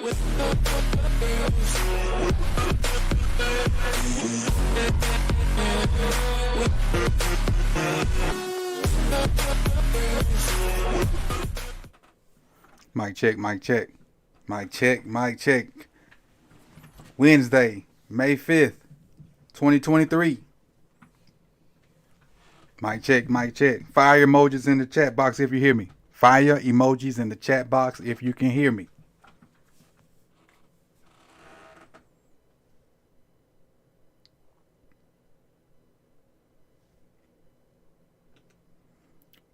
Mic check, mic check. Mic check, mic check. Wednesday, May 5th, 2023. Mic check, mic check. Fire emojis in the chat box if you hear me. Fire emojis in the chat box if you can hear me.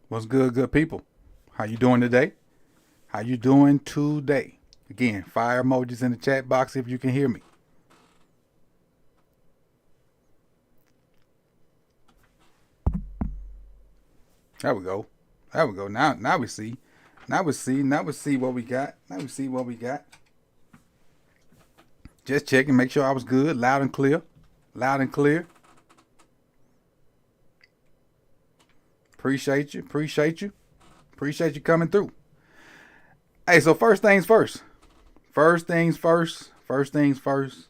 What's good, good people? How you doing today? How you doing today? Again, fire emojis in the chat box if you can hear me. There we go. There we go. Now we see. Now we see what we got. Now we see what we got. Just checking, make sure I was good, loud and clear. Loud and clear. Appreciate you. Appreciate you. Appreciate you coming through. Hey, so first things first. First things first. First things first.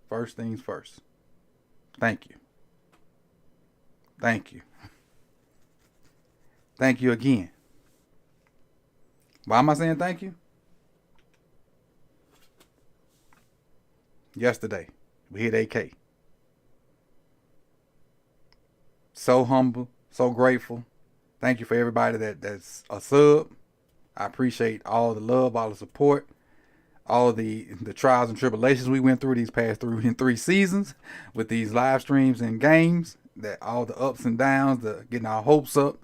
First things first. Thank you. Thank you. Thank you again. Why am I saying thank you? Yesterday, we hit AK. So humble, so grateful. Thank you for everybody that's a sub. I appreciate all the love, all the support, all the trials and tribulations we went through these past three seasons with these live streams and games, that all the ups and downs, the getting our hopes up,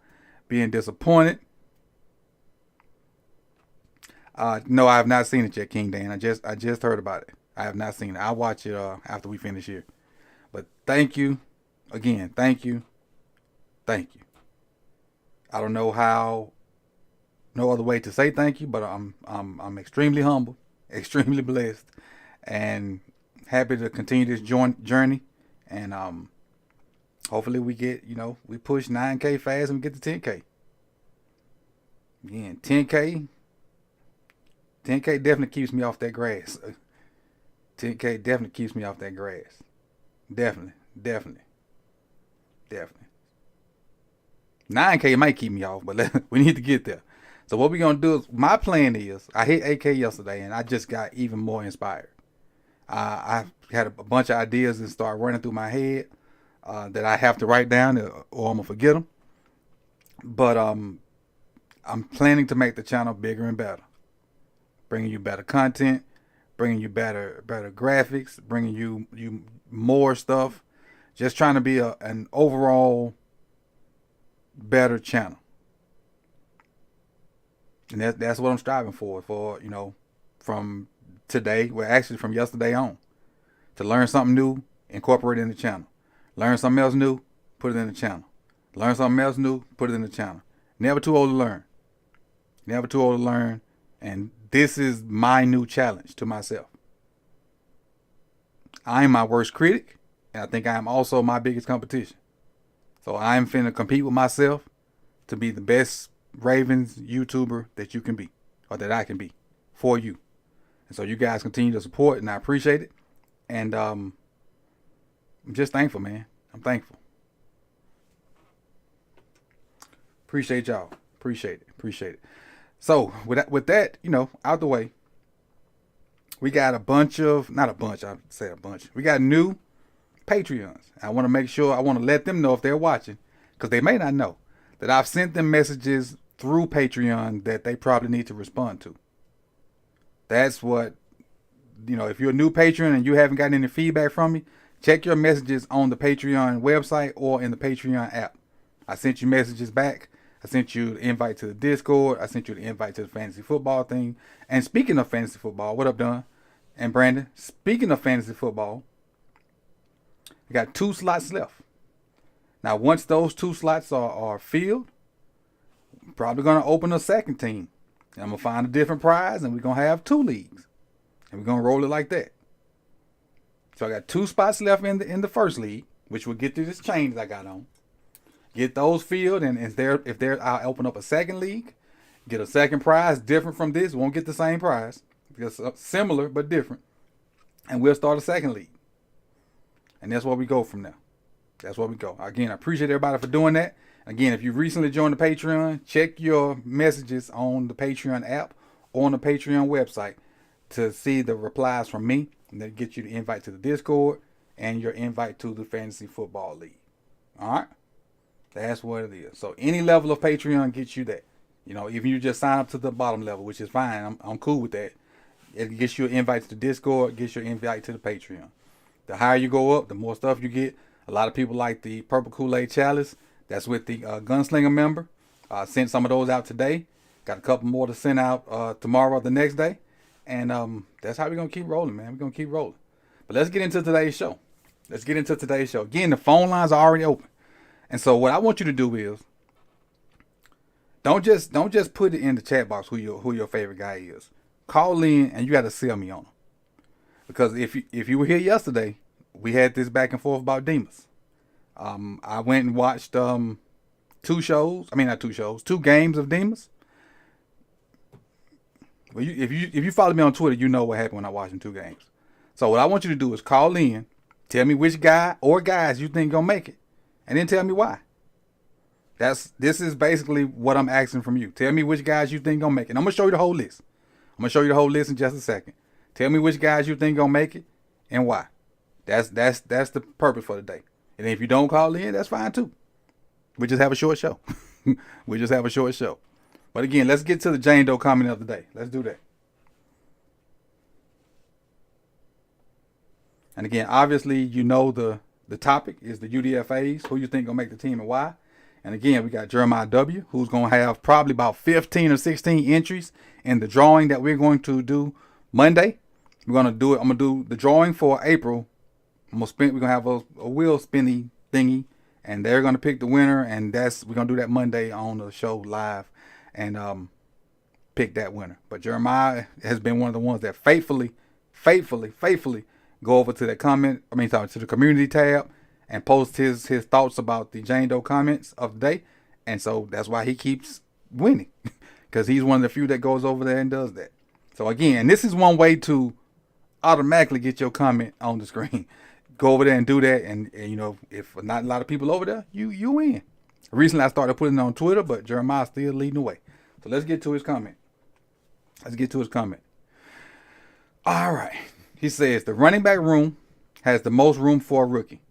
being disappointed. No, I have not seen it yet, King Dan. I just heard about it. I have not seen it. I'll watch it after we finish here. But thank you again. Thank you. Thank you. I don't know how, no other way to say thank you, but I'm extremely humble, extremely blessed, and happy to continue this journey. And hopefully we get, we push 9K fast and we get to 10K. Again, 10K definitely keeps me off that grass. 10K definitely keeps me off that grass. Definitely. 9K might keep me off, but we need to get there. So what we're going to do is, my plan is, I hit AK yesterday and I just got even more inspired. I had a bunch of ideas that start running through my head that I have to write down or I'm going to forget them. But I'm planning to make the channel bigger and better. Bringing you better content, bringing you better graphics, bringing you more stuff. Just trying to be an overall better channel. And that's what I'm striving for, from today, well, actually from yesterday on, to learn something new, incorporate it in the channel. Learn something else new, put it in the channel. Learn something else new, put it in the channel. Never too old to learn. Never too old to learn. And this is my new challenge to myself. I am my worst critic, and I think I am also my biggest competition. So I'm finna compete with myself to be the best Ravens YouTuber that you can be, or that I can be, for you. And so you guys continue to support, and I appreciate it. And I'm just thankful, man. I'm thankful. Appreciate y'all. Appreciate it. So with that, out the way, we got we got new Patreons. I want to make sure, I want to let them know if they're watching, because they may not know that I've sent them messages through Patreon that they probably need to respond to. That's what, if you're a new patron and you haven't gotten any feedback from me, check your messages on the Patreon website or in the Patreon app. I sent you messages back. I sent you the invite to the Discord. I sent you the invite to the fantasy football thing. And speaking of fantasy football, what up, Don and Brandon? Speaking of fantasy football, we got 2 slots left. Now, once those 2 slots are filled, I'm probably going to open a second team. And I'm going to find a different prize, and we're going to have 2 leagues. And we're going to roll it like that. So I got 2 spots left in the first league, which will get to this chain that I got on. Get those filled, and if they're, I'll open up a second league, get a second prize different from this. Won't get the same prize, Just similar but different. And we'll start a second league. And that's where we go from there. That's where we go. Again, I appreciate everybody for doing that. Again, if you recently joined the Patreon, check your messages on the Patreon app or on the Patreon website to see the replies from me. And that get you the invite to the Discord and your invite to the Fantasy Football League. All right? That's what it is. So any level of Patreon gets you that. You know, if you just sign up to the bottom level, which is fine. I'm cool with that. It gets you an invite to the Discord, gets you an invite to the Patreon. The higher you go up, the more stuff you get. A lot of people like the Purple Kool-Aid Chalice. That's with the Gunslinger member. Sent some of those out today. Got a couple more to send out tomorrow or the next day. And that's how we're going to keep rolling, man. We're going to keep rolling. But let's get into today's show. Again, the phone lines are already open. And so what I want you to do is, don't just put it in the chat box who your favorite guy is. Call in and you got to sell me on him. Because if you were here yesterday, we had this back and forth about Demas. I went and watched 2 games of Demas. Well, if you follow me on Twitter, you know what happened when I watched 2 games. So what I want you to do is call in, tell me which guy or guys you think gonna make it, and then tell me why. This is basically what I'm asking from you. Tell me which guys you think gonna make it. And I'm gonna show you the whole list. I'm gonna show you the whole list in just a second. Tell me which guys you think gonna make it and why. That's the purpose for the day. And if you don't call in, that's fine too. We just have a short show. But again, let's get to the Jane Doe comment of the day. Let's do that. And again, obviously, you know the topic is the UDFAs. Who you think gonna make the team and why? And again, we got Jeremiah W., who's gonna have probably about 15 or 16 entries in the drawing that we're going to do Monday. We're gonna do it. I'm gonna do the drawing for April. We're gonna have a wheel spinny thingy, and they're gonna pick the winner. And we're gonna do that Monday on the show live, and pick that winner. But Jeremiah has been one of the ones that faithfully go over to to the community tab and post his thoughts about the Jane Doe comments of the day. And so that's why he keeps winning, because he's one of the few that goes over there and does that. So again, this is one way to automatically get your comment on the screen. Go over there and do that, and you know, if not a lot of people over there, you win. Recently I started putting it on Twitter, but Jeremiah's still leading the way. So let's get to his comment. All right. He says the running back room has the most room for a rookie.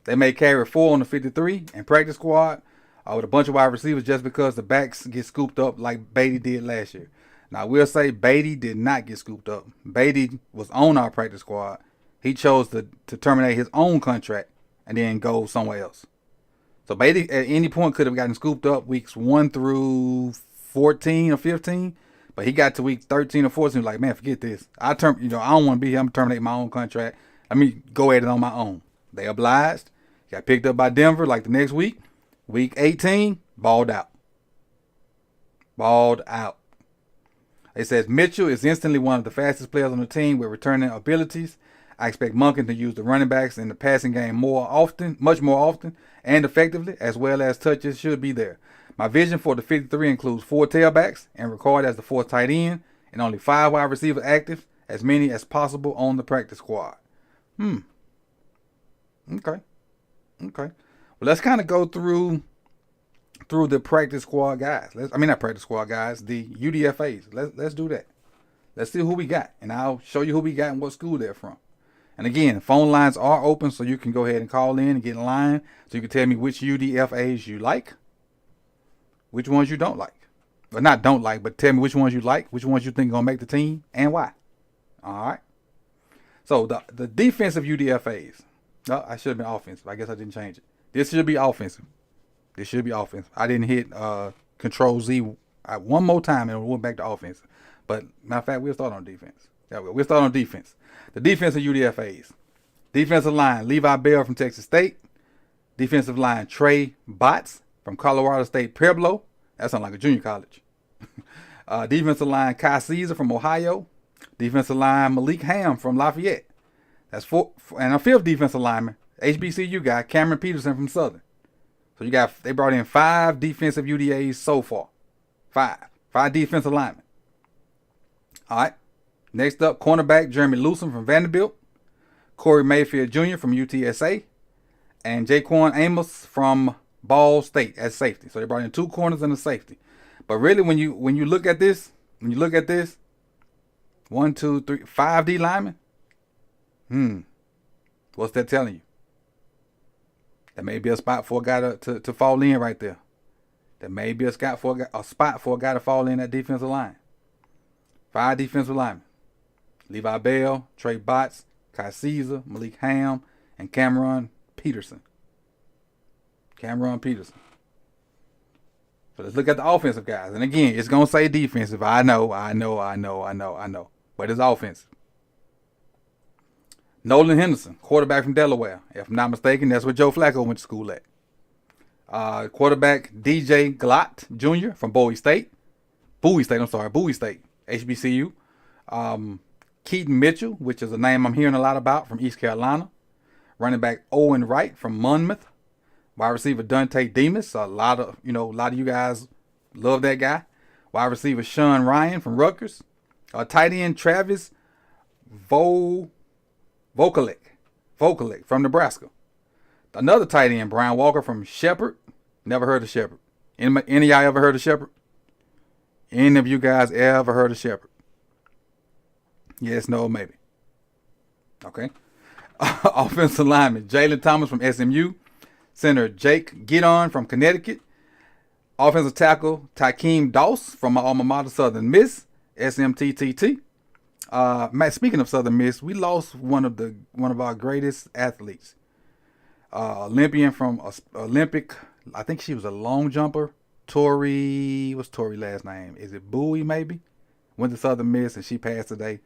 They may carry 4 on the 53 and practice squad with a bunch of wide receivers just because the backs get scooped up like Beatty did last year. Now, I will say Beatty did not get scooped up. Beatty was on our practice squad. He chose to terminate his own contract and then go somewhere else. So Beatty at any point could have gotten scooped up weeks 1 through 14 or 15. But he got to week 13 or 14, like, man, forget this. I don't want to be here. I'm terminating my own contract. Let me go at it on my own. They obliged. Got picked up by Denver like the next week. Week 18, balled out. It says Mitchell is instantly one of the fastest players on the team with returning abilities. I expect Monken to use the running backs in the passing game much more often, and effectively, as well as touches should be there. My vision for the 53 includes 4 tailbacks and Ricard as the 4th tight end, and only 5 wide receivers active, as many as possible on the practice squad. Okay. Well, let's kind of go through the practice squad guys. The UDFAs. Let's do that. Let's see who we got, and I'll show you who we got and what school they're from. And again, phone lines are open, so you can go ahead and call in and get in line, so you can tell me which UDFAs you like, which ones you don't like. Or not don't like, but tell me which ones you like, which ones you think are going to make the team, and why. All right. So the defensive UDFAs. No, I should have been offensive. I guess I didn't change it. This should be offensive. I didn't hit Control Z one more time and it went back to offensive. But matter of fact, we'll start on defense. Yeah, we'll start on defense. The defensive UDFAs. Defensive line, Levi Bell from Texas State. Defensive line, Trey Botts from Colorado State Pueblo. That sounds like a junior college. Defensive line, Kai Caesar from Ohio. Defensive line, Malik Ham from Lafayette. That's 4. And a 5th defensive lineman, HBCU guy, Cameron Peterson from Southern. So they brought in 5 defensive UDAs so far. 5 defensive linemen. All right. Next up, cornerback Jeremy Lewson from Vanderbilt, Corey Mayfield Jr. from UTSA, and Jaquan Amos from Ball State as safety. So they brought in 2 corners and a safety. But really, when you look at this, 1, 2, 3, 5 D linemen. What's that telling you? That may be a spot for a guy to fall in right there. There may be a spot for a guy to fall in that defensive line. 5 defensive linemen: Levi Bell, Trey Botts, Kai Caesar, Malik Ham, and Cameron Peterson. So let's look at the offensive guys. And again, it's going to say defensive. I know. But it's offensive. Nolan Henderson, quarterback from Delaware. If I'm not mistaken, that's where Joe Flacco went to school at. Quarterback DJ Glott Jr. from Bowie State, HBCU. Keaton Mitchell, which is a name I'm hearing a lot about, from East Carolina. Running back Owen Wright from Monmouth. Wide receiver Dante Demas. A lot of you guys love that guy. Wide receiver Sean Ryan from Rutgers. Tight end Travis Vokalek from Nebraska. Another tight end, Brian Walker from Shepherd. Never heard of Shepherd. Any of y'all ever heard of Shepherd? Any of you guys ever heard of Shepherd? Yes, no, maybe. Okay. Offensive lineman Jalen Thomas from SMU. Center Jake Giddon from Connecticut. Offensive tackle Tykeem Doss from my alma mater, Southern Miss, SMTTT. Speaking of Southern Miss, we lost one of our greatest athletes. Olympian from Olympic. I think she was a long jumper. Tori, what's Tori's last name? Is it Bowie maybe? Went to Southern Miss and she passed today.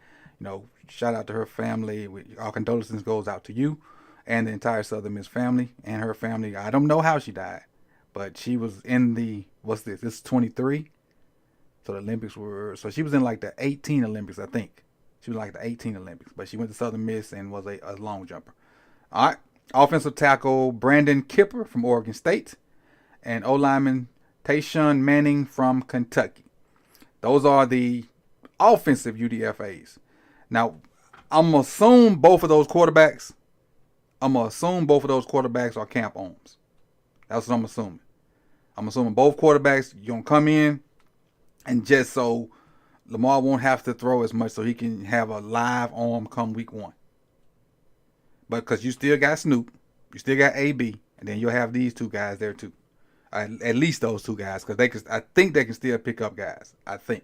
Shout out to her family. Our condolences goes out to you and the entire Southern Miss family and her family. I don't know how she died, but she was in the, what's this? This is 23. So the Olympics were, so she was in like the 18 Olympics, I think. She was like the 18 Olympics, but she went to Southern Miss and was a long jumper. All right. Offensive tackle Brandon Kipper from Oregon State, and O-lineman Tayshawn Manning from Kentucky. Those are the offensive UDFAs. Now, I'm going to assume both of those quarterbacks are camp ohms. That's what I'm assuming. I'm assuming both quarterbacks, you're going to come in, and just so Lamar won't have to throw as much, so he can have a live arm come week 1. But because you still got Snoop, you still got AB, and then you'll have these 2 guys there too. At least those 2 guys, because I think they can still pick up guys. I think.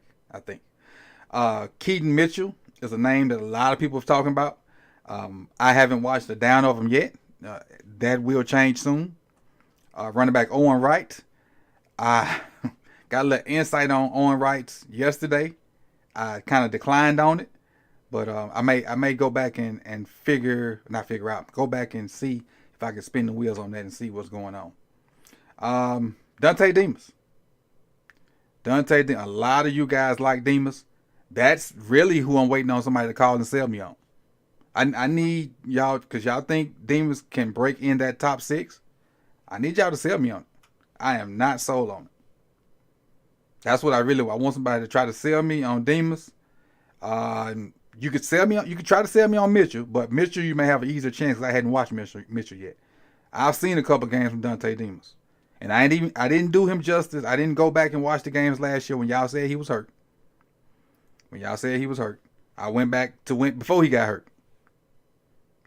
Keaton Mitchell is a name that a lot of people are talking about. I haven't watched a down of him yet. That will change soon. Running back Owen Wright. I got a little insight on Owen Wright yesterday. I kind of declined on it, but I may go back and go back and see if I can spin the wheels on that and see what's going on. Dante Demas. A lot of you guys like Demas. That's really who I'm waiting on somebody to call and sell me on. I need y'all, because y'all think Demas can break in that top 6. I need y'all to sell me on it. I am not sold on it. That's what I want somebody to try to sell me on Demas. You could try to sell me on Mitchell, but Mitchell you may have an easier chance because I hadn't watched Mitchell yet. I've seen a couple games from Dante Demas, and I didn't do him justice. I didn't go back and watch the games last year when y'all said he was hurt. I went back to before he got hurt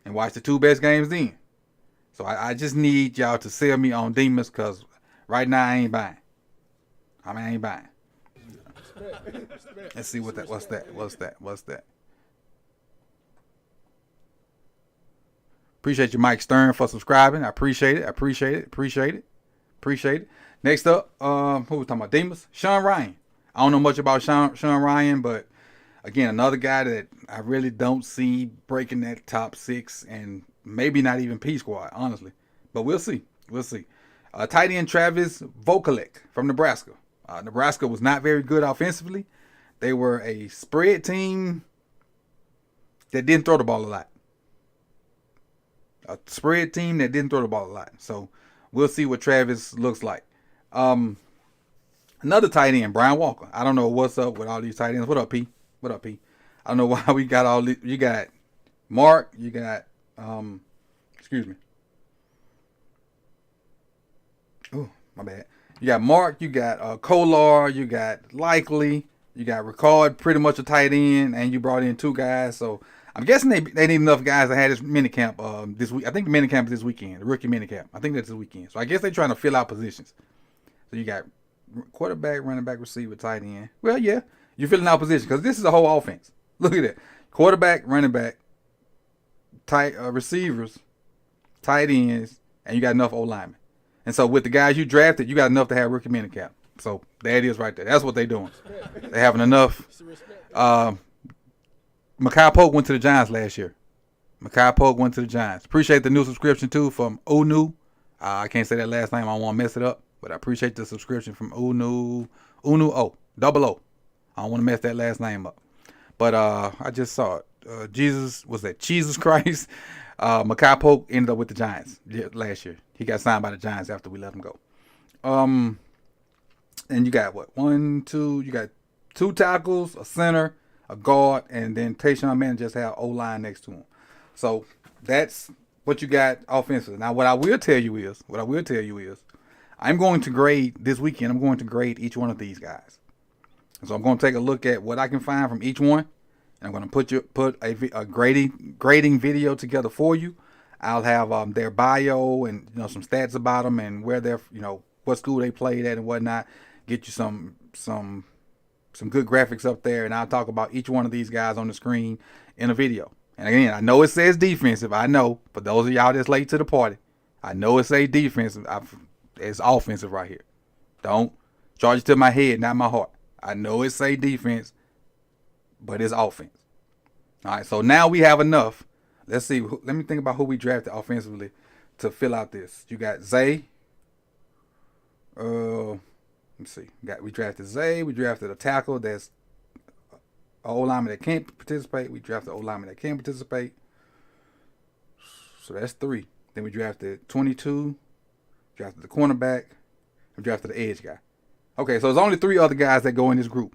and watched the 2 best games then. So I just need y'all to sell me on Demas, because right now I ain't buying. I ain't buying. Let's see what's that. Appreciate you, Mike Stern, for subscribing. I appreciate it. Next up, who we talking about? Demas? Sean Ryan. I don't know much about Sean Ryan, but again, another guy that I really don't see breaking that top 6, and maybe not even P squad, honestly. But we'll see. Tight end Travis Vokalek from Nebraska. Nebraska was not very good offensively. They were a spread team that didn't throw the ball a lot. So we'll see what Travis looks like. Another tight end, Brian Walker. I don't know what's up with all these tight ends. What up, P? don't know why we got all these. You got Mark. You got excuse me. Oh, my bad. You got Mark. You got Kolar. You got Likely. You got Ricard, pretty much a tight end, and you brought in 2 guys. So I'm guessing they need enough guys to have this minicamp this week. I think the minicamp is this weekend, the rookie minicamp. I think that's this weekend. So I guess they're trying to fill out positions. So you got quarterback, running back, receiver, tight end. Well, yeah, you're filling out positions because this is a whole offense. Look at that. Quarterback, running back, tight receivers, tight ends, and you got enough O-linemen. And so with the guys you drafted, you got enough to have rookie minicamp. So there it is right there. That's what they're doing. They're having enough. Makai Polk went to the Giants last year. Makai Polk went to the Giants. Appreciate the new subscription, too, from Unu. I can't say that last name. I don't want to mess it up. But I appreciate the subscription from Unu O. Double O. I don't want to mess that last name up. But I just saw it. Jesus Christ? Makai Polk ended up with the Giants last year. He got signed by the Giants after we let him go. And you got what? 1, 2. You got 2 tackles, a center, a guard, and then Tayshaun Manning just have O-line next to him. So that's what you got offensively. Now, what I will tell you is, I'm going to grade this weekend. I'm going to grade each one of these guys. So I'm going to take a look at what I can find from each one, and I'm going to put a grading video together for you. I'll have their bio and some stats about them and where they're what school they played at and whatnot. Get you some good graphics up there, and I'll talk about each one of these guys on the screen in a video. And again, I know it says defensive. I know, for those of y'all that's late to the party, I know it says defensive. It's offensive right here. Don't charge it to my head, not my heart. I know it say defense, but it's offense. All right, so now we have enough. Let's see. Let me think about who we drafted offensively to fill out this. You got Zay. Let's see. We drafted Zay. We drafted a tackle that's an O-lineman that can't participate. We drafted an O-lineman that can participate. So that's 3. Then we drafted 22. Drafted the cornerback. We drafted the edge guy. Okay, so there's only 3 other guys that go in this group.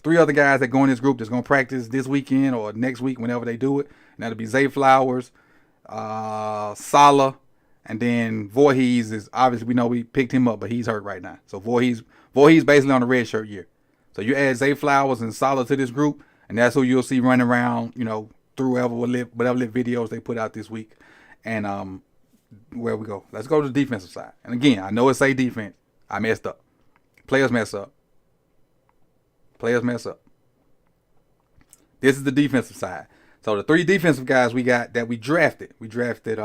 3 other guys that go in this group that's going to practice this weekend or next week whenever they do it. And that'll be Zay Flowers, Salah, and then Voorhees is obviously, we know we picked him up, but he's hurt right now. So Voorhees basically on the red shirt year. So you add Zay Flowers and Salah to this group, and that's who you'll see running around, through whatever videos they put out this week. And where we go. Let's go to the defensive side. And again, I know it say defense. I messed up. Players mess up. This is the defensive side. So the 3 defensive guys we got that we drafted. We drafted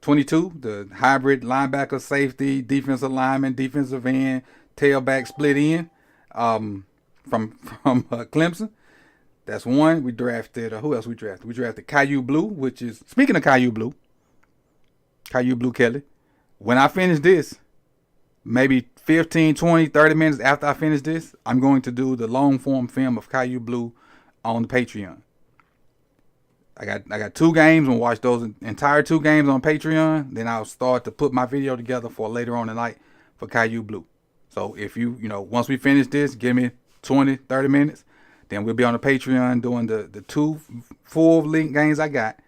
22, the hybrid linebacker, safety, defensive lineman, defensive end, tailback, split end from Clemson. That's 1. We drafted, who else we drafted? We drafted Caillou Blue, which is, speaking of Caillou Blue Kelly, when I finish this, maybe 15, 20, 30 minutes after I finish this, I'm going to do the long form film of Caillou Blue on the Patreon. I got 2 games and watch those entire 2 games on Patreon. Then I'll start to put my video together for later on tonight for Caillou Blue. So if once we finish this, give me 20, 30 minutes. Then we'll be on the Patreon doing the 2 full link games I got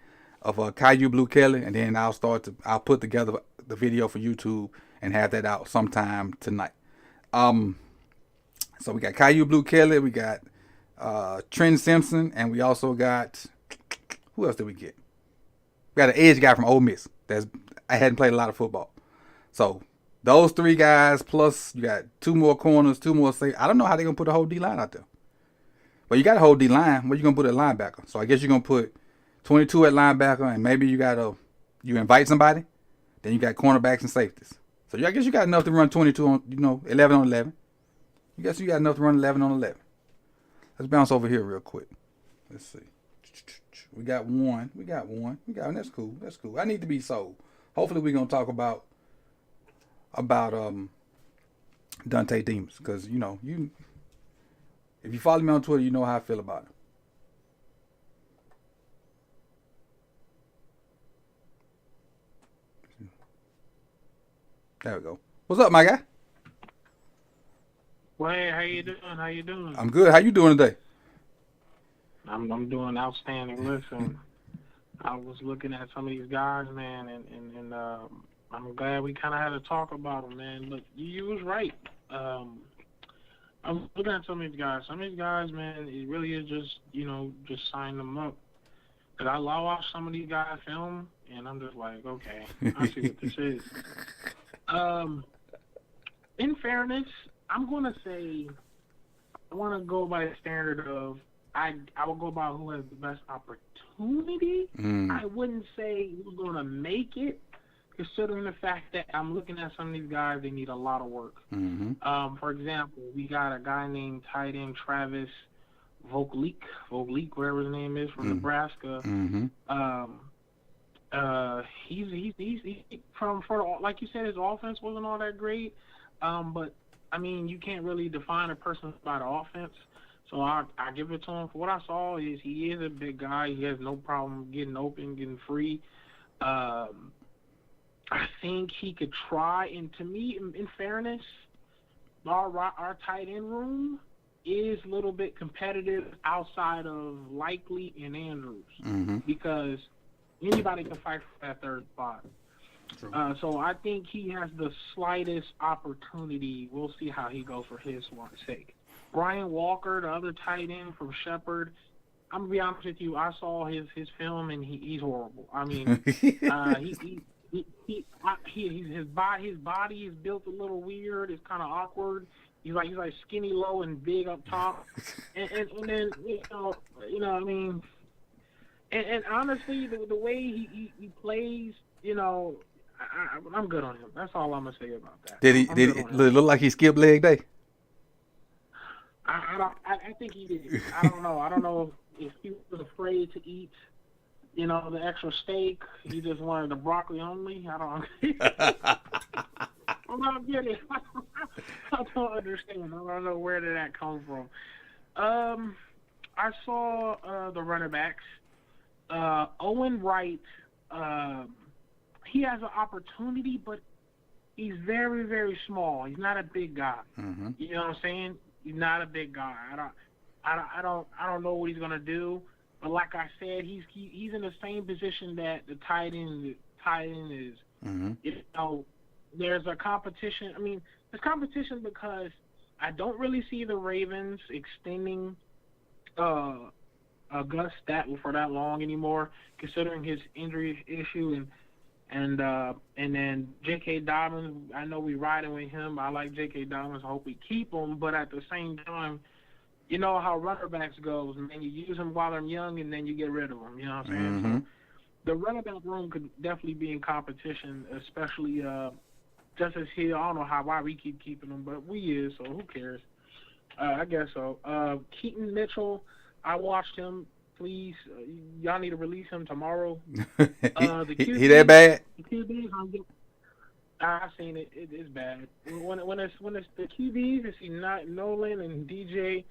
of Caillou Blue Kelly. And then I'll put together the video for YouTube and have that out sometime tonight. So we got Caillou Blue Kelly. We got Trent Simpson. And we also got... Who else did we get? We got an edge guy from Ole Miss. I hadn't played a lot of football. So those 3 guys, plus you got 2 more corners, 2 more safety. I don't know how they're going to put a whole D-line out there. But you got a whole D-line. Where you going to put a linebacker? So I guess you're going to put 22 at linebacker, and maybe you invite somebody. Then you got cornerbacks and safeties. So I guess you got enough to run 22 on, 11 on 11. You guess you got enough to run 11 on 11. Let's bounce over here real quick. Let's see. We got one. And that's cool. I need to be sold. Hopefully we're going to talk about Dante Demas. Because, if you follow me on Twitter, you know how I feel about him. There we go. What's up, my guy? Well, hey, how you doing? I'm good. How you doing today? I'm doing outstanding. Listen, I was looking at some of these guys, man, and I'm glad we kind of had to talk about them, man. But you was right. I'm looking at some of these guys. Some of these guys, man, it really is just, just sign them up. Cause I watch some of these guys film, and I'm just like, okay, I see what this is. In fairness, I'm gonna say I want to go by the standard of I will go by who has the best opportunity. I wouldn't say who's gonna make it, considering the fact that I'm looking at some of these guys, they need a lot of work. For example, we got a guy named tight end Travis Vogleek, whatever his name is, from Nebraska. He's from like you said, his offense wasn't all that great. But I mean, you can't really define a person by the offense. So I give it to him. For what I saw, is he is a big guy. He has no problem getting open, getting free. I think he could try. And to me, in fairness, our tight end room is a little bit competitive outside of Likely and Andrews, because anybody can fight for that third spot. So I think he has the slightest opportunity. We'll see how he goes for his sake. Brian Walker, the other tight end from Shepherd, I'm gonna be honest with you. I saw his film and he's horrible. I mean, his body is built a little weird. It's kind of awkward. He's like skinny low and big up top, and then I mean, and honestly, the way he plays, I'm good on him. That's all I'm gonna say about that. Did he look like he skipped leg day? I think he did. I don't know. I don't know if he was afraid to eat, the extra steak. He just wanted the broccoli only. I don't. I'm not getting it. I don't understand. I don't know where did that come from. I saw the running backs. Owen Wright. He has an opportunity, but he's very, very small. He's not a big guy. You know what I'm saying? He's not a big guy. I don't know what he's gonna do. But like I said, he's in the same position that the tight end is. There's a competition. I mean, there's competition because I don't really see the Ravens extending Gus for that long anymore, considering his injury issue and then J.K. Dobbins. I know we riding with him. I like J.K. Dobbins. I hope we keep him. But at the same time, you know how running backs goes, man. You use them while they're young, and then you get rid of them. You know what I'm saying? So the running back room could definitely be in competition, especially Justice Hill. I don't know why we keep keeping him, but we is, so who cares? I guess so. Keaton Mitchell, I watched him. Please, y'all need to release him tomorrow. The QB, he that bad? The QBs, I've seen it. It's bad. When it's the QBs, it's not Nolan and DJ.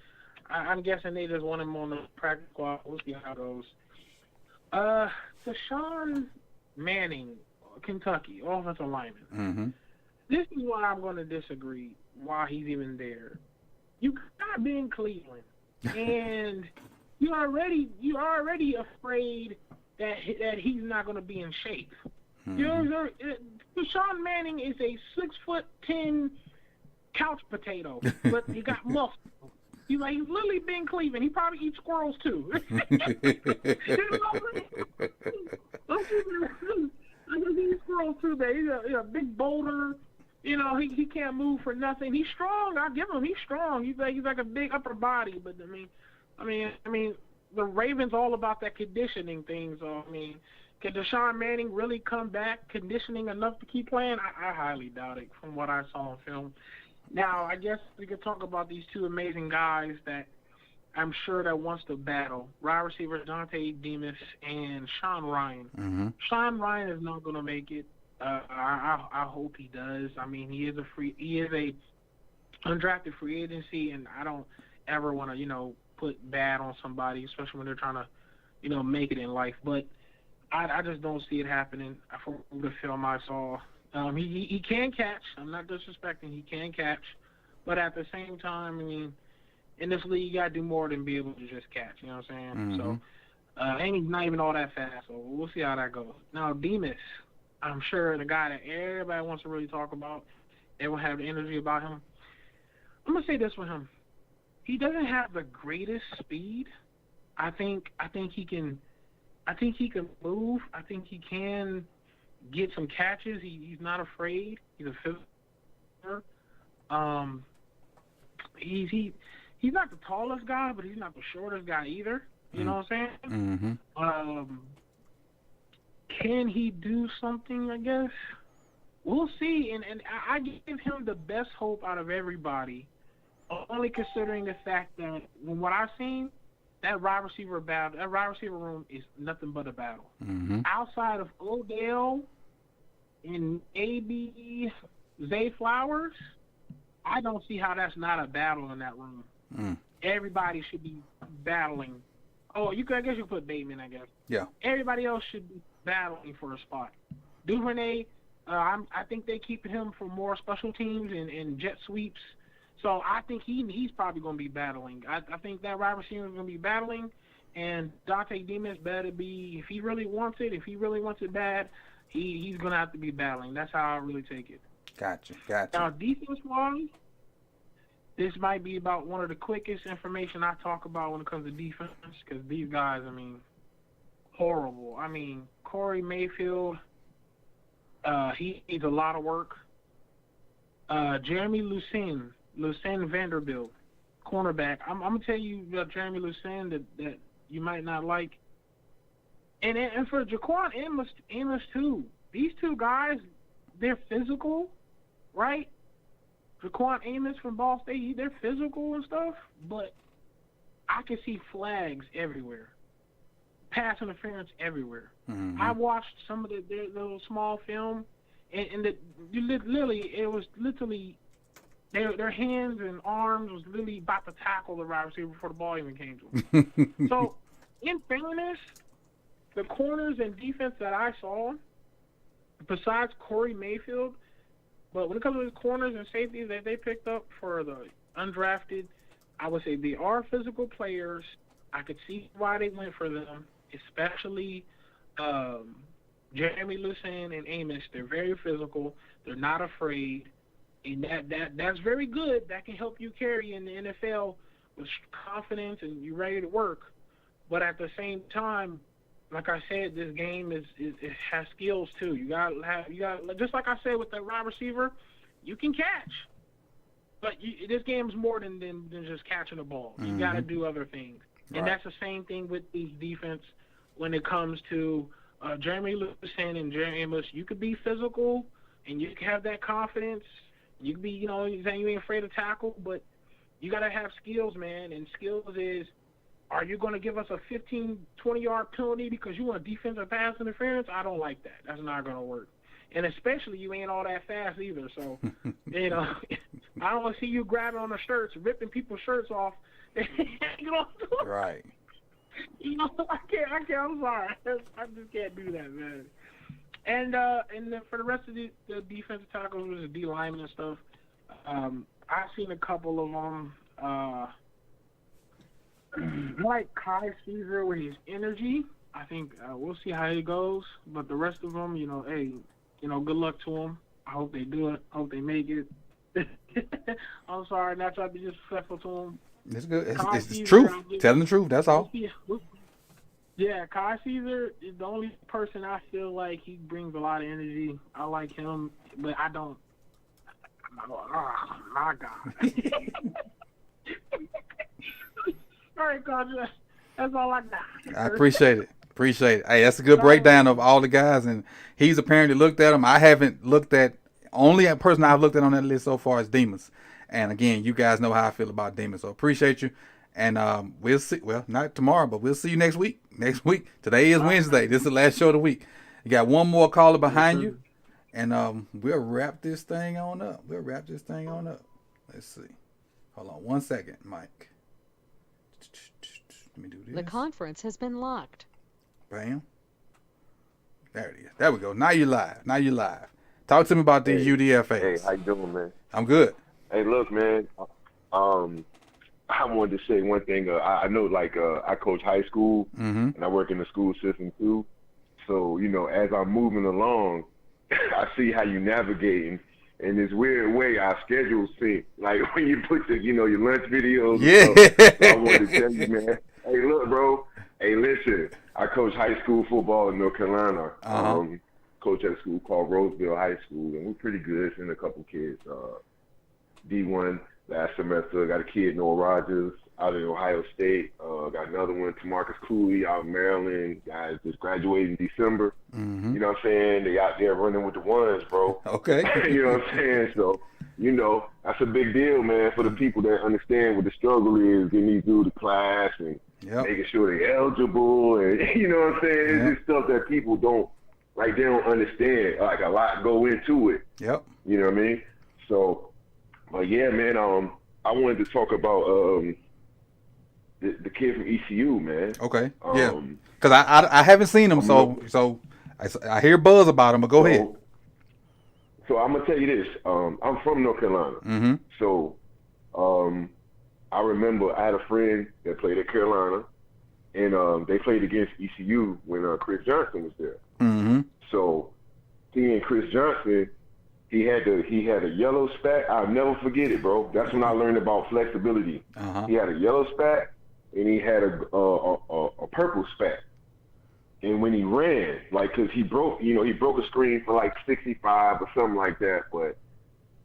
I'm guessing they just want him on the practice squad. We'll see how it goes. Deshaun Manning, Kentucky, offensive lineman. This is why I'm going to disagree. Why he's even there? You gotta be in Cleveland, and you're already afraid that he's not going to be in shape. Deshaun Manning is a 6'10" couch potato, but he got muscle. He's literally been in Cleveland. He probably eats squirrels too. He eats squirrels too. He's a big boulder. He can't move for nothing. He's strong. I'll give him. He's strong. He's like a big upper body. But I mean, the Ravens all about that conditioning thing. So can Deshaun Manning really come back conditioning enough to keep playing? I highly doubt it from what I saw in film. Now, I guess we could talk about these two amazing guys that I'm sure that wants to battle. Wide receiver Dante Demas and Sean Ryan. Sean Ryan is not going to make it. I hope he does. I mean, he is a undrafted free agency, and I don't ever want to, put bad on somebody, especially when they're trying to, make it in life. But I just don't see it happening from the film I saw. He can catch. I'm not disrespecting. He can catch. But at the same time, in this league, you got to do more than be able to just catch. You know what I'm saying? Mm-hmm. So, Amy's not even all that fast, so we'll see how that goes. Now, Demas, I'm sure the guy that everybody wants to really talk about, everyone have the energy about him. I'm going to say this with him. He doesn't have the greatest speed. I think he can move. I think he can get some catches. He's not afraid. He's a physical. He's not the tallest guy, but he's not the shortest guy either. You know what I'm saying? Mm-hmm. Can he do something? I guess we'll see. And I give him the best hope out of everybody, only considering the fact that from what I've seen, that wide receiver room is nothing but a battle. Mm-hmm. Outside of Odell and maybe Zay Flowers, I don't see how that's not a battle in that room. Mm. Everybody should be battling. Oh, I guess you put Bateman, I guess. Yeah. Everybody else should be battling for a spot. Duvernay, I think they keep him for more special teams and jet sweeps. So I think he's probably going to be battling. I think that wide receiver is going to be battling, and Dante Demas better be, if he really wants it bad, he's going to have to be battling. That's how I really take it. Gotcha. Now, defense-wise, this might be about one of the quickest information I talk about when it comes to defense, because these guys, horrible. Corey Mayfield, he needs a lot of work. Jeremy Lucien Vanderbilt, cornerback. I'm going to tell you about Jeremy Lucien that you might not like. And for Jaquan Amos too. These two guys, they're physical, right? Jaquan Amos from Ball State, they're physical and stuff, but I can see flags everywhere. Pass interference everywhere. Mm-hmm. I watched some of their little small film, and it was literally their hands and arms was literally about to tackle the wide receiver before the ball even came to him. So, in fairness, the corners and defense that I saw, besides Corey Mayfield, but when it comes to the corners and safeties that they picked up for the undrafted, I would say they are physical players. I could see why they went for them, especially Jeremy Lucien and Amos. They're very physical. They're not afraid. And that's very good. That can help you carry in the NFL with confidence and you're ready to work. But at the same time, like I said, this game it has skills too. You got just like I said with the wide receiver, you can catch, but this game is more than just catching the ball. You got to do other things, and that's the same thing with these defense when it comes to Jeremy Lucien and Jeremy Amos. You could be physical and you can have that confidence. You could be, you ain't afraid to tackle, but you got to have skills, man. And skills is, are you going to give us a 15, 20-yard penalty because you want defensive pass interference? I don't like that. That's not going to work. And especially you ain't all that fast either. So, I don't want to see you grabbing on the shirts, ripping people's shirts off. Right. I can't. I'm sorry. I just can't do that, man. And then for the rest of the defensive tackles, with the D linemen and stuff, I've seen a couple of them. I like Kai Caesar with his energy. I think we'll see how he goes. But the rest of them, good luck to them. I hope they do it. I hope they make it. I'm sorry, not trying to be disrespectful to them. It's good. It's the truth. Telling the truth. That's all. Yeah, Kai Caesar is the only person I feel like he brings a lot of energy. I like him, but I don't. Oh, my God. All right, Coach. That's all I got. I appreciate it. Hey, that's a good breakdown of all the guys, and he's apparently looked at them. I haven't looked at. Only a person I've looked at on that list so far is Demas. And again, you guys know how I feel about Demas, so appreciate you. And we'll see. Well, not tomorrow, but we'll see you next week. Today is Wednesday. This is the last show of the week. You got one more caller behind you, and we'll wrap this thing on up. Let's see. Hold on 1 second, Mike. Let me do this. The conference has been locked. Bam. There it is. There we go. Now you're live. Talk to me about these UDFAs. Hey, how you doing, man? I'm good. Hey, look, man. I wanted to say one thing. I know, like, I coach high school, Mm-hmm. and I work in the school system too. So, as I'm moving along, I see how you navigating. In this weird way, our schedules sync. Like when you put your lunch videos and stuff. So I wanted to tell you, man. Hey, look, bro. Hey, listen. I coach high school football in North Carolina. Uh-huh. Coach at a school called Roseville High School, and we're pretty good. Send a couple kids. D1 last semester. Got a kid, Noah Rogers, out in Ohio State. Got another one, Tamarcus Cooley, out in Maryland. Guys just graduated in December. Mm-hmm. You know what I'm saying? They out there running with the ones, bro. Okay. You know what I'm saying? So, that's a big deal, man, for the people that understand what the struggle is, getting these through the class and making sure they're eligible. And, you know what I'm saying? Yep. It's just stuff that people don't understand. Like, a lot go into it. Yep. You know what I mean? So, but yeah, man, I wanted to talk about the kid from ECU, man. Okay. Yeah. Because I haven't seen him, so I hear buzz about him, but go ahead. So I'm gonna tell you this. I'm from North Carolina. Mm-hmm. So I remember I had a friend that played at Carolina, and they played against ECU when Chris Johnson was there. Mm-hmm. So he and Chris Johnson, he had a yellow spat. I'll never forget it, bro. That's when I learned about flexibility. Uh-huh. He had a yellow spat and he had a purple spat. And when he ran, like, cause he broke a screen for like 65 or something like that. But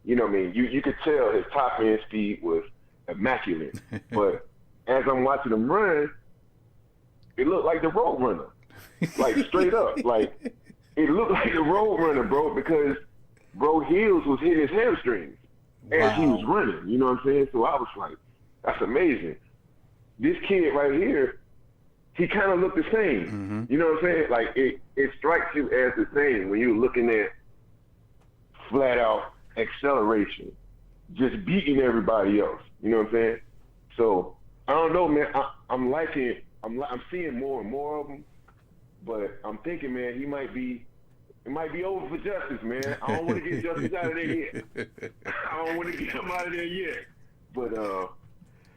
you know what I mean? You could tell his top end speed was immaculate. But as I'm watching him run, it looked like the road runner. Like, straight up. Like, it looked like the road runner, bro, because bro heels was hitting his hamstrings as he was running. You know what I'm saying? So I was like, that's amazing. This kid right here, he kind of looked the same. Mm-hmm. You know what I'm saying? Like, it strikes you as the same when you're looking at flat out acceleration, just beating everybody else. You know what I'm saying? So I don't know, man. I'm liking. I'm seeing more and more of them, but I'm thinking, man, it might be over for Justice, man. I don't want to get Justice out of there yet. I don't want to get him out of there yet. But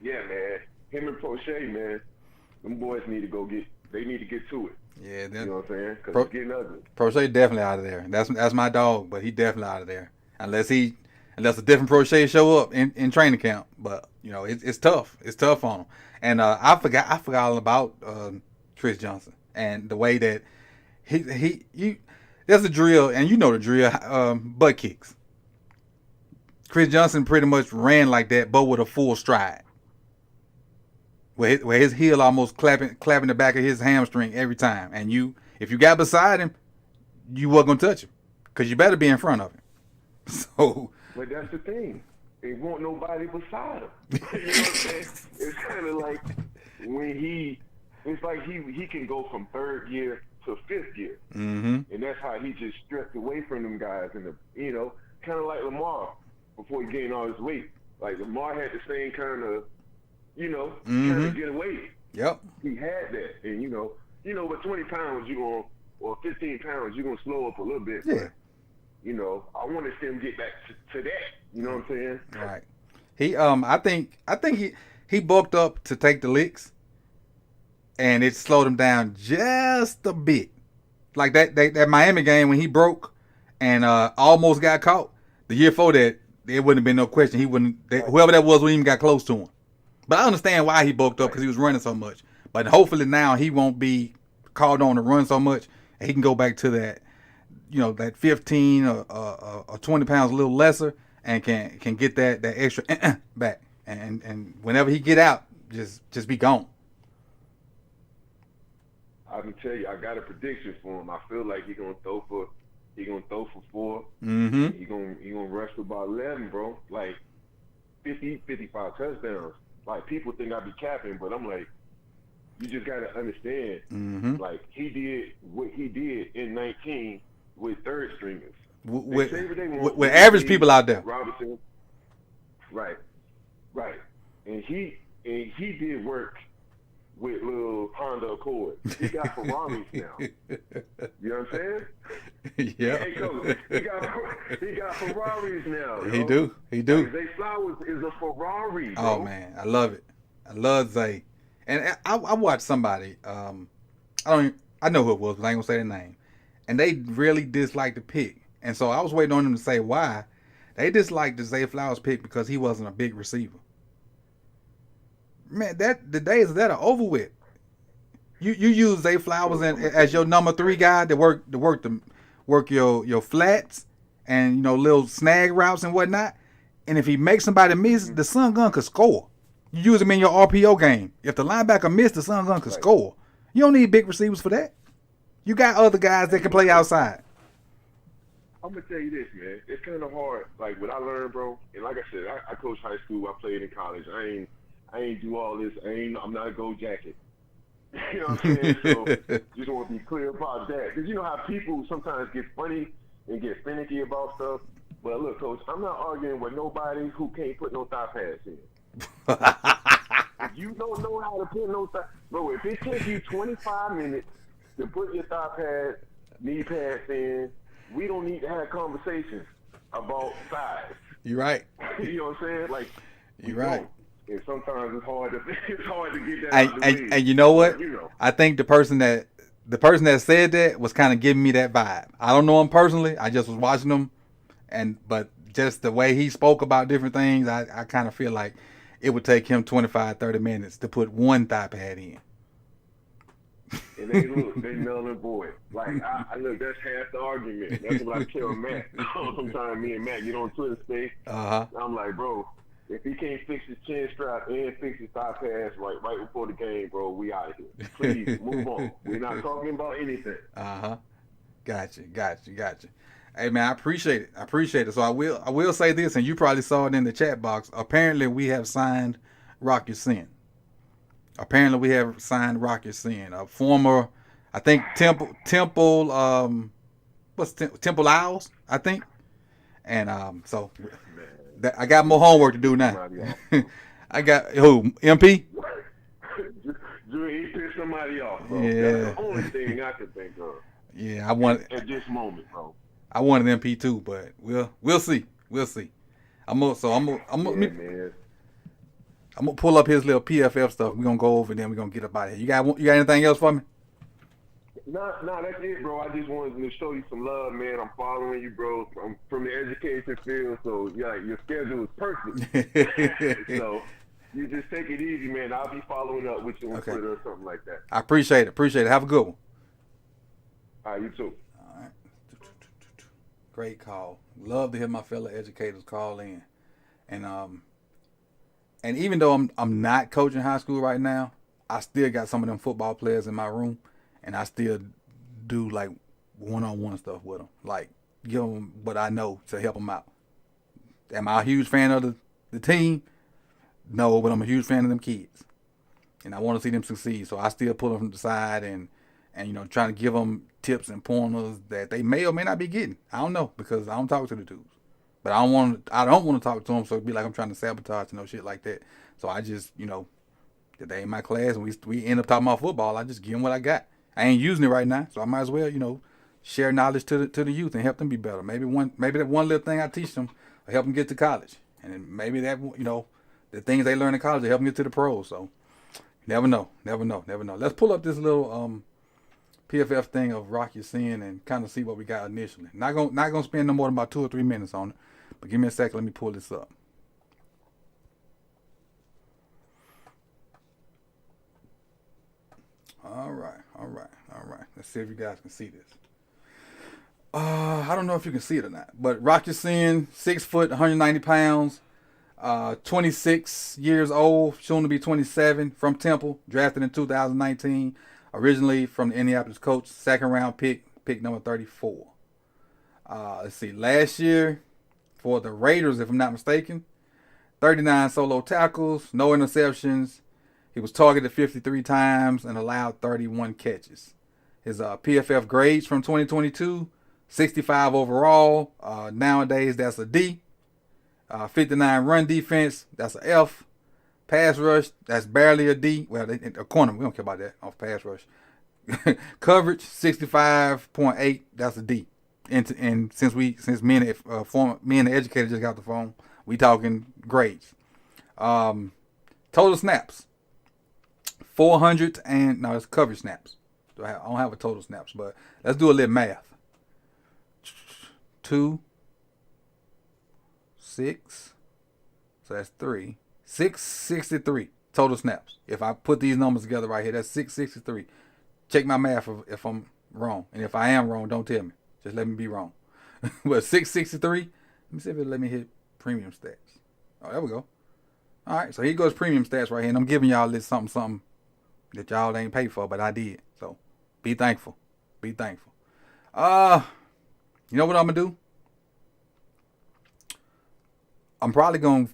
yeah, man, him and Prochet, man, them boys need to get to it. Yeah, you know what I'm saying? Because it's getting ugly. Prochet definitely out of there. That's my dog, but he definitely out of there. Unless a different Prochet show up in training camp. But it's tough. It's tough on him. And I forgot all about Chris Johnson and the way that he there's a drill, and you know the drill, butt kicks. Chris Johnson pretty much ran like that, but with a full stride. Where his heel almost clapping the back of his hamstring every time. And if you got beside him, you wasn't going to touch him. Because you better be in front of him. So. But that's the thing. There won't nobody beside him. You know what I'm saying? It's kind of like when it's like he can go from third gear to fifth gear. Mm-hmm. And that's how he just stripped away from them guys. And kind of like Lamar before he gained all his weight. Like, Lamar had the same kind of, kind of get away. Yep. He had that. And, with 20 pounds, or 15 pounds, you're going to slow up a little bit. Yeah. But, I want to see him get back to that. You know what I'm saying? Right. He, I think he bulked up to take the licks, and it slowed him down just a bit. Like that Miami game when he broke and almost got caught. The year before that, there wouldn't have been no question. Whoever that was wouldn't even got close to him. But I understand why he bulked up, because he was running so much. But hopefully now he won't be called on to run so much, and he can go back to that, that 15 or 20 pounds, a little lesser, and can get that extra back. And whenever he get out, just be gone. I can tell you, I got a prediction for him. I feel like he's gonna throw for 4. Mm-hmm. He gonna rush for about 11, bro. Like 50, 55 touchdowns. Like, people think I be capping, but I'm like, you just gotta understand. Mm-hmm. Like, he did what he did in 19 with third stringers. With average people out there. Robinson. Right. And he did work with little Honda Accord. He got Ferraris now. You know what I'm saying? Yeah. Hey, Coach, he got Ferraris now. He do. Like, Zay Flowers is a Ferrari, bro. Oh man, I love it. I love Zay. And I watched somebody. I know who it was, but I ain't gonna say their name. And they really disliked the pick. And so I was waiting on them to say why. They disliked the Zay Flowers pick because he wasn't a big receiver. Man, the days of that are over with. You use Zay Flowers as your number 3 guy to work your flats and little snag routes and whatnot. And if he makes somebody miss, the son gun could score. You use him in your RPO game. If the linebacker missed, the son gun could score. You don't need big receivers for that. You got other guys that can play outside. I'm gonna tell you this, man. It's kind of hard. Like what I learned, bro. And like I said, I coached high school. I played in college. I ain't do all this. I'm not a gold jacket. You know what I'm saying? So just want to be clear about that. Because you know how people sometimes get funny and get finicky about stuff. But look, coach, I'm not arguing with nobody who can't put no thigh pads in. If you don't know how to put no thigh, bro, if it takes you 25 minutes to put your thigh pads, knee pads in, we don't need to have conversations about size. You're right. You know what I'm saying? Like, you're right. Don't. And sometimes it's hard to get that out of the way. And you know what? But, I think the person that said that was kind of giving me that vibe. I don't know him personally. I just was watching him, but just the way he spoke about different things, I kind of feel like it would take him 25, 30 minutes to put one thigh pad in. And they null and void. Like, I look, that's half the argument. That's what I tell Matt. Sometimes me and Matt get on Twitter space. I'm like, bro, if he can't fix his chin strap and fix his thigh pads right before the game, bro, we out of here. Please, move on. We're not talking about anything. Gotcha. Hey, man, I appreciate it. So I will say this, and you probably saw it in the chat box. Apparently, we have signed Rock Your Sin. A former, I think, Temple, Temple Owls, I think. And so I got more homework to do now. I got, who, MP? He pissed somebody off, bro. Yeah. That's the only thing I can think of. Yeah, I want at this moment, bro. I wanted MP too, but we'll see. I'm gonna pull up his little PFF stuff. We're gonna go over them. We're gonna get up out of here. You got anything else for me? No, that's it, bro. I just wanted to show you some love, man. I'm following you, bro. I'm from the education field, so yeah, your schedule is perfect. So you just take it easy, man. I'll be following up with you on Twitter or something like that. I appreciate it. Have a good one. All right, you too. All right. Great call. Love to hear my fellow educators call in. And even though I'm not coaching high school right now, I still got some of them football players in my room, and I still do like one-on-one stuff with them, like give them what I know to help them out. Am I a huge fan of the team? No, but I'm a huge fan of them kids, and I want to see them succeed. So I still pull them from the side and trying to give them tips and pointers that they may or may not be getting. I don't know, because I don't talk to the dudes. But I don't want to talk to them, so it'd be like I'm trying to sabotage and shit like that. So I just, if they in my class and we end up talking about football, I just give them what I got. I ain't using it right now, so I might as well, share knowledge to the youth and help them be better. Maybe that one little thing I teach them will help them get to college, and then maybe that the things they learn in college will help them get to the pros. So never know. Let's pull up this little PFF thing of Rock Your Sin and kind of see what we got initially. Not gonna spend no more than about 2 or 3 minutes on it. But give me a second, let me pull this up. All right. Let's see if you guys can see this. I don't know if you can see it or not, but Rock Your Sin, 6 foot, 190 pounds, 26 years old, soon to be 27, from Temple, drafted in 2019, originally from the Indianapolis Colts, second round pick number 34. Let's see, last year, for the Raiders, if I'm not mistaken, 39 solo tackles, no interceptions. He was targeted 53 times and allowed 31 catches. His PFF grades from 2022, 65 overall. Nowadays, that's a D. 59 run defense, that's an F. Pass rush, that's barely a D. Well, a corner, we don't care about that off pass rush. Coverage, 65.8, that's a D. And since me and the educator just got the phone, we talking grades. Total snaps, 400 and no, it's coverage snaps. I don't have a total snaps, but let's do a little math. 2, 6, so that's 3, 663 total snaps. If I put these numbers together right here, that's 663. Check my math if I'm wrong, and if I am wrong, don't tell me. Just let me be wrong. But 663. Let me see if it let me hit premium stats. Oh, there we go. All right, so here goes premium stats right here, and I'm giving y'all this something that y'all ain't paid for, but I did. So be thankful. Be thankful. You know what I'm gonna do? I'm probably gonna.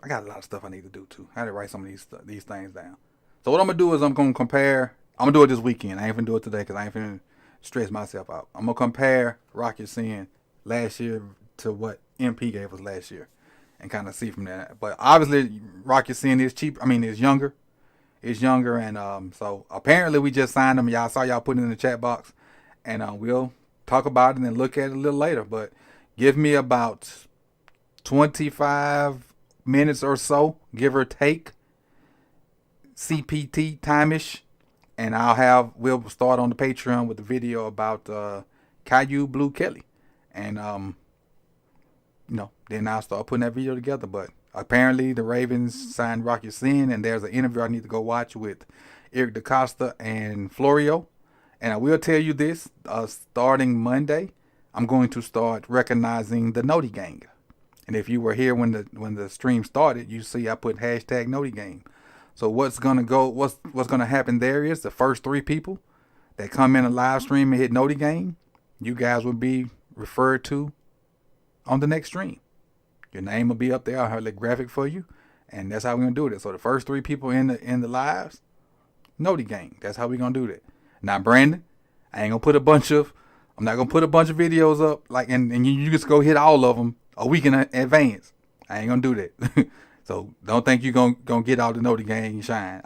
I got a lot of stuff I need to do too. I had to write some of these things down. So what I'm gonna do is I'm gonna compare. I'm gonna do it this weekend. I ain't gonna do it today because I ain't finna stress myself out. I'm gonna compare Rocky Sin last year to what MP gave us last year, and kind of see from there. But obviously, Rocky Sin is cheap. I mean, is younger. It's younger, and so apparently we just signed him. Y'all saw y'all put it in the chat box, and we'll talk about it and look at it a little later. But give me about 25 minutes or so, give or take, CPT time-ish, and we'll start on the Patreon with the video about Caillou Blue Kelly, and then I'll start putting that video together. But apparently the Ravens signed Rocky Sin, and there's an interview I need to go watch with Eric DaCosta and Florio. And I will tell you this, starting Monday, I'm going to start recognizing the Noti Gang. And if you were here when the stream started, you see I put hashtag Noti Gang. So what's gonna happen there is the first 3 people that come in a live stream and hit Noti Gang, you guys will be referred to on the next stream. Your name will be up there. I'll have a graphic for you, and that's how we're gonna do it. So the first 3 people in the lives, Noti Gang. That's how we're gonna do that. Now, Brandon, I'm not gonna put a bunch of videos up and you just go hit all of them a week in advance. I ain't gonna do that. So don't think you're gonna get all the Noti Gang shine.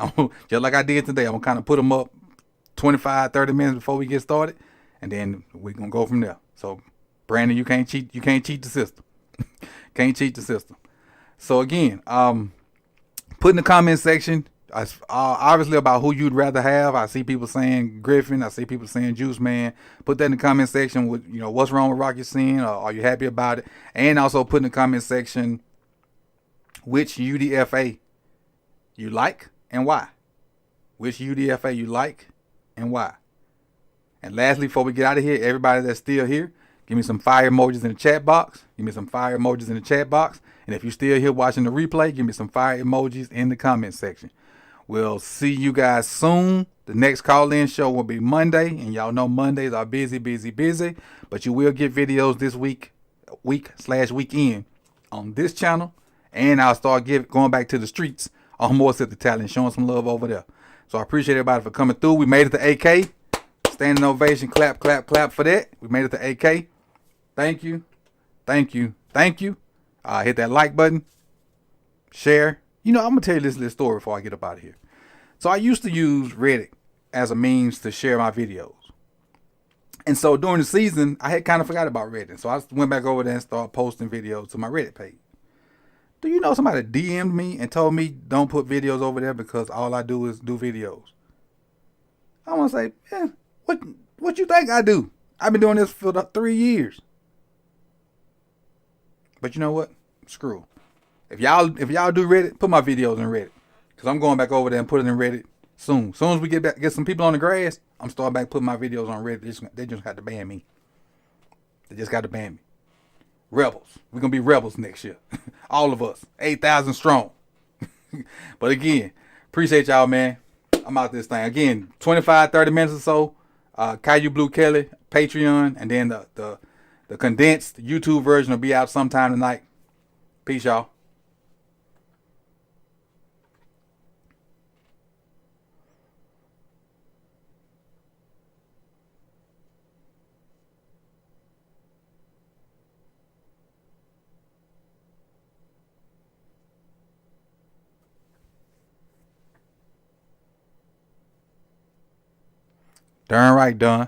Just like I did today, I'm gonna kind of put them up 25, 30 minutes before we get started, and then we're gonna go from there. So Brandon, you can't cheat the system. Can't cheat the system. So again, put in the comment section, obviously, about who you'd rather have. I see people saying Griffin. I see people saying Juice Man. Put that in the comment section with, what's wrong with Rocky Sin, or are you happy about it? And also put in the comment section which UDFA you like and why. Which UDFA you like and why. And lastly, before we get out of here, everybody that's still here, give me some fire emojis in the chat box. Give me some fire emojis in the chat box. And if you're still here watching the replay, give me some fire emojis in the comment section. We'll see you guys soon. The next call-in show will be Monday, and y'all know Mondays are busy. But you will get videos this weekend on this channel, and I'll start going back to the streets on More City Talent, showing some love over there. So I appreciate everybody for coming through. We made it to AK. Standing ovation, clap for that. We made it to AK. Thank you. Hit that like button. Share. I'm going to tell you this little story before I get up out of here. So I used to use Reddit as a means to share my videos. And so during the season, I had kind of forgot about Reddit. So I went back over there and started posting videos to my Reddit page. Do you know somebody DM'd me and told me don't put videos over there because all I do is do videos? I want to say, what you think I do? I've been doing this for 3 years. But you know what? Screw. If y'all do Reddit, put my videos in Reddit. Because I'm going back over there and put it in Reddit soon. As soon as we get some people on the grass, I'm starting back putting my videos on Reddit. They just have to ban me. They just got to ban me. Rebels. We're going to be rebels next year. All of us. 8,000 strong. But again, appreciate y'all, man. I'm out this thing. Again, 25, 30 minutes or so. Caillou Blue Kelly, Patreon. And then the condensed YouTube version will be out sometime tonight. Peace, y'all. Darn right, Don.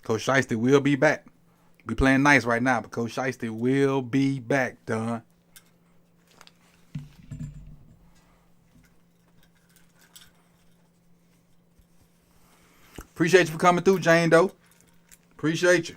Coach Shiesty will be back. We playing nice right now, but Coach Shiesty will be back, Don. Appreciate you for coming through, Jane Doe. Appreciate you.